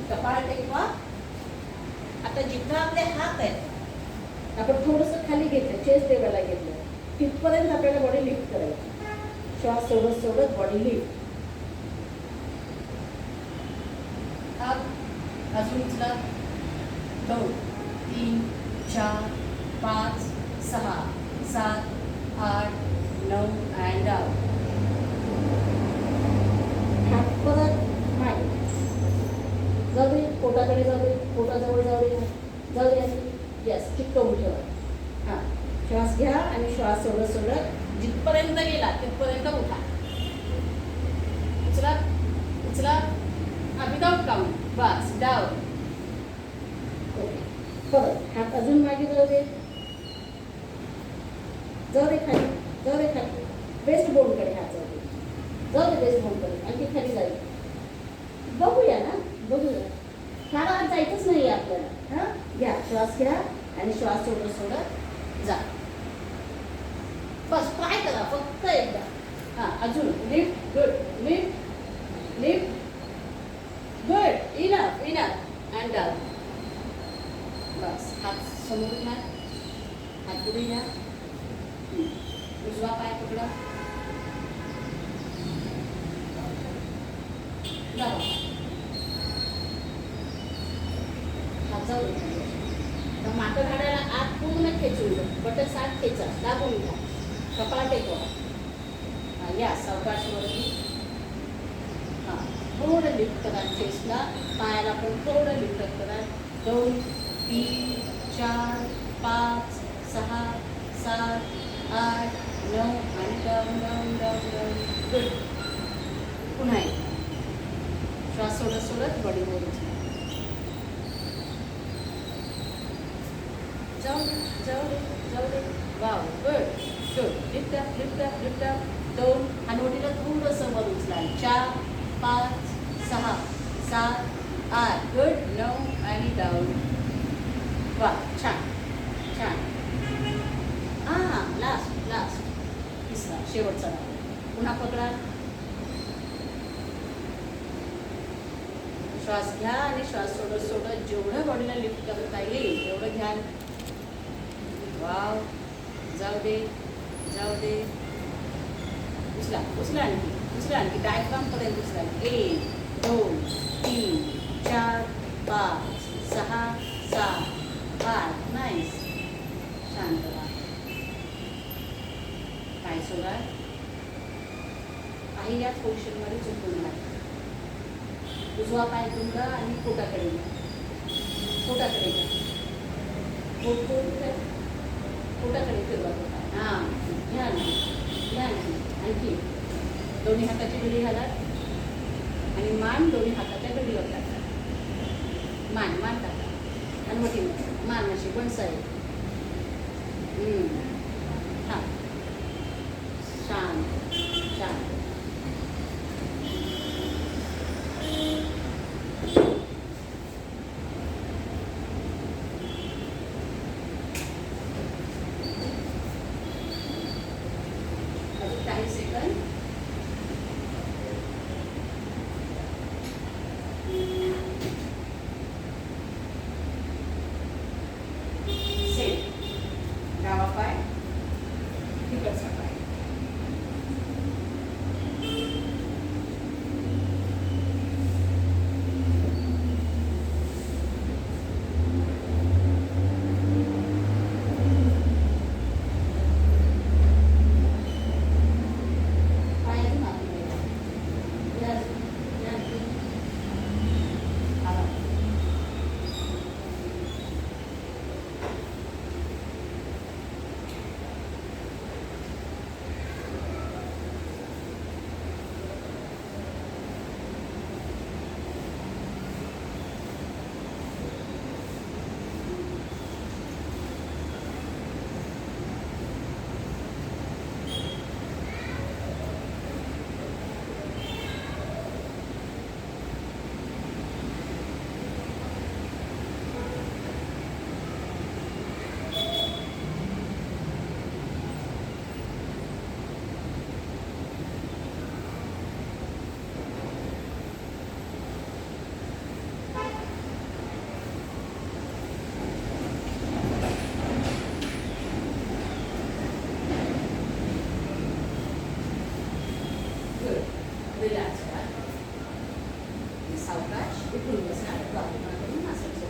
कपाळ टेकवा. आता जिथं आपले हात आहेत आपण थोडंसं खाली घेतलं, चेस्ट लेवलला घेतलं, तिथपर्यंत आपल्याला बॉडी लिफ्ट करायची. श्वास सोडत सोडत बॉडी लिफ्ट. अजून उचला. 2 3 4 5 6 7 8 9 अँड डाऊन. हात परत मागे जाऊ दे, पोटाकडे जाऊ दे, पोटाजवळ जाऊ दे, जाऊ दे. यस, चिकटवून ठेवा. हां, श्वास घ्या आणि श्वास सोडत सोडत जिथपर्यंत गेला तिथपर्यंत उठा. उचला उचला. Without count. बस, डाऊन. ओके, परत हात अजून मागे जाऊ दे, जाऊ दे खाली, जाऊ दे खाली. वेस्ट बोनकडे हात जाऊ दे, जाऊ दे वेस्ट बोनकडे. आणखी खाली जाईल. बघूया ना, बघूया. फार आत जायचंच नाही आपल्याला. हां, घ्या, श्वास घ्या आणि श्वास सोडत सोडत जा. बस, ट्राय करा फक्त एकदा. हां, अजून lift. Good. Lift lift. Good. Enough enough and down. बस, हात समोर घ्या, हात पुढे घ्या. उजवा पाय पकडा. डावा हात जाऊ दे. तर मागं घाडाला आत पूर्ण खेचून घ्या. बटन सात खेचा, दाबून घ्या. कपाळ टेकवा. या सावकाशवरती. हां, थोडं लिफ्ट करा चेस्टला. पायाला पण थोडं लिफ्ट करा. 2 3 4 5 6 7 8 9 आणि down down down down. Good. पुन्हा एक. श्वास सोडत सोडत बॉडी वर उचला. जाऊ दे, जाऊ दे, जाऊ दे. Wow, good good. Lift up lift up lift up. 2 हनुवटीला थोडंसं वर उचला. 4 5 6 7 8. गुड. 9 आणि डाऊन. वा, छान छान. हां, लास्ट लास्ट. तिसरा शेवटचा राऊंड. पुन्हा पकडा. श्वास घ्या आणि श्वास सोडत सोडत जेवढं बॉडीला लिफ्ट करता येईल तेवढं घ्या. वाव, जाऊ दे, जाऊ दे. उचला उचला आणखी, उचला आणखी. डायफ्रामपर्यंत उचला. 1 2 3 4 5 6 7 8. नाईस. शांत व्हा. पाय सोडा. काही याच पोझिशनमध्ये झोपून राहा. उजवा पाय तुमचा आणि पोटाकडे घ्या. पोटाकडे घ्या. पोटाकडे फिरवा तो पाय. हां, घ्या ना, घ्या ना. आणखी दोन्ही हाताची घडी घाला आणि मान दोन्ही हाताच्या घडीवर टाका. मान मान टाका. आणि मोठी मान अशी वन साईड. हां, शांत शांत. काही सेकंद. सेट. डावा पाय रिलॅक्स व्हा. सावकाश उठून बसणार. बाजूला करून मासाज